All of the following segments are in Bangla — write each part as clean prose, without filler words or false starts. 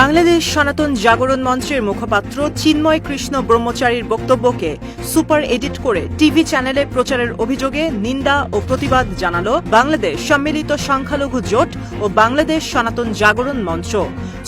বাংলাদেশ সনাতন জাগরণ মঞ্চের মুখপাত্র চিন্ময় কৃষ্ণ ব্রহ্মচারীর বক্তব্যকে সুপার এডিট করে টিভি চ্যানেলে প্রচারের অভিযোগে নিন্দা ও প্রতিবাদ জানাল বাংলাদেশ সম্মিলিত সংখ্যালঘু জোট ও বাংলাদেশ সনাতন জাগরণ মঞ্চ।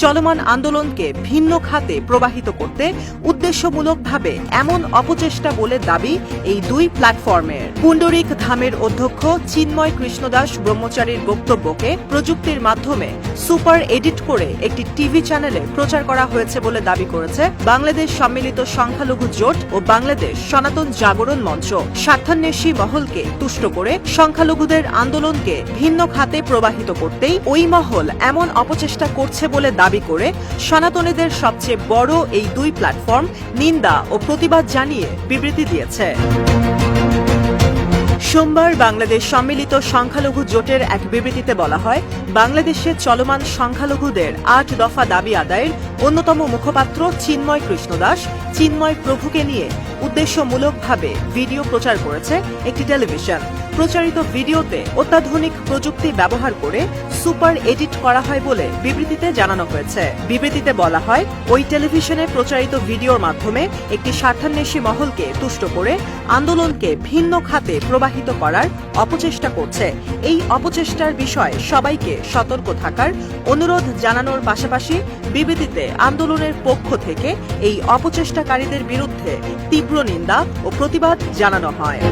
চলমান আন্দোলনকে ভিন্ন খাতে প্রবাহিত করতে উদ্দেশ্যমূলকভাবে এমন অপচেষ্টা বলে দাবি এই দুই প্ল্যাটফর্মের। পুণ্ডরিক ধামের অধ্যক্ষ চিন্ময় কৃষ্ণদাস ব্রহ্মচারীর বক্তব্যকে প্রযুক্তির মাধ্যমে সুপার এডিট করে একটি টিভি চ্যানেলে প্রচার করা হয়েছে বলে দাবি করেছে বাংলাদেশ সম্মিলিত সংখ্যালঘু জোট ও বাংলাদেশ সনাতন জাগরণ মঞ্চ। স্বার্থান্বেষী মহলকে তুষ্ট করে সংখ্যালঘুদের আন্দোলনকে ভিন্ন খাতে প্রবাহিত করতেই ওই মহল এমন অপচেষ্টা করছে বলে দাবি করে সনাতনীদের সবচেয়ে বড় এই দুই প্ল্যাটফর্ম নিন্দা ও প্রতিবাদ জানিয়ে বিবৃতি দিয়েছে। সোমবার বাংলাদেশ সম্মিলিত সংখ্যালঘু জোটের এক বিবৃতিতে বলা হয়, বাংলাদেশে চলমান সংখ্যালঘুদের 8 দফা দাবি আদায়ের অন্যতম মুখপাত্র চিন্ময় কৃষ্ণদাস চিন্ময় প্রভুকে নিয়ে উদ্দেশ্যমূলকভাবে ভিডিও প্রচার করেছে একটি টেলিভিশন। প্রচারিত ভিডিওতে অত্যাধুনিক প্রযুক্তি ব্যবহার করে সুপার এডিট করা হয় বলে বিবৃতিতে জানানো হয়েছে। বিবৃতিতে বলা হয়, ওই টেলিভিশনে প্রচারিত ভিডিওর মাধ্যমে একটি স্বার্থান্বেষী মহলকে তুষ্ট করে আন্দোলনকে ভিন্ন খাতে প্রবাহিত করার অপচেষ্টা করছে। এই অপচেষ্টার বিষয়ে সবাইকে সতর্ক থাকার অনুরোধ জানানোর পাশাপাশি বিবৃতিতে আন্দোলনের পক্ষ থেকে এই অপচেষ্টাকারীদের বিরুদ্ধে তীব্র নিন্দা ও প্রতিবাদ জানানো হয়।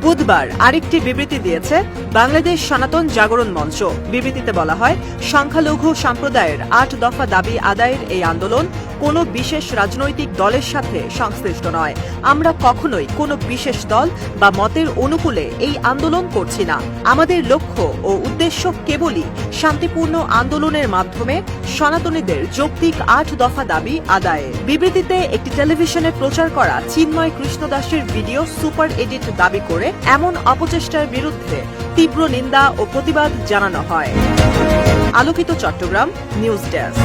বুধবার আরেকটি বিবৃতি দিয়েছে বাংলাদেশ সনাতন জাগরণ মঞ্চ। বিবৃতিতে বলা হয়, সংখ্যালঘু সম্প্রদায়ের 8 দফা দাবি আদায়ের এই আন্দোলন কোনো বিশেষ রাজনৈতিক দলের সাথে সংশ্লিষ্ট নয়। আমরা কখনোই কোনো বিশেষ দল বা মতের অনুকূলে এই আন্দোলন করছি না। আমাদের লক্ষ্য ও উদ্দেশ্য কেবলই শান্তিপূর্ণ আন্দোলনের মাধ্যমে সনাতনীদের যৌক্তিক 8 দফা দাবি আদায়ে। বিবৃতিতে একটি টেলিভিশনে প্রচার করা চিন্ময় কৃষ্ণদাসের ভিডিও সুপার এডিট দাবি করে এমন অপচেষ্টার বিরুদ্ধে তীব্র নিন্দা ও প্রতিবাদ জানানো হয়। আলোকিত চট্টগ্রাম নিউজ ডেস্ক।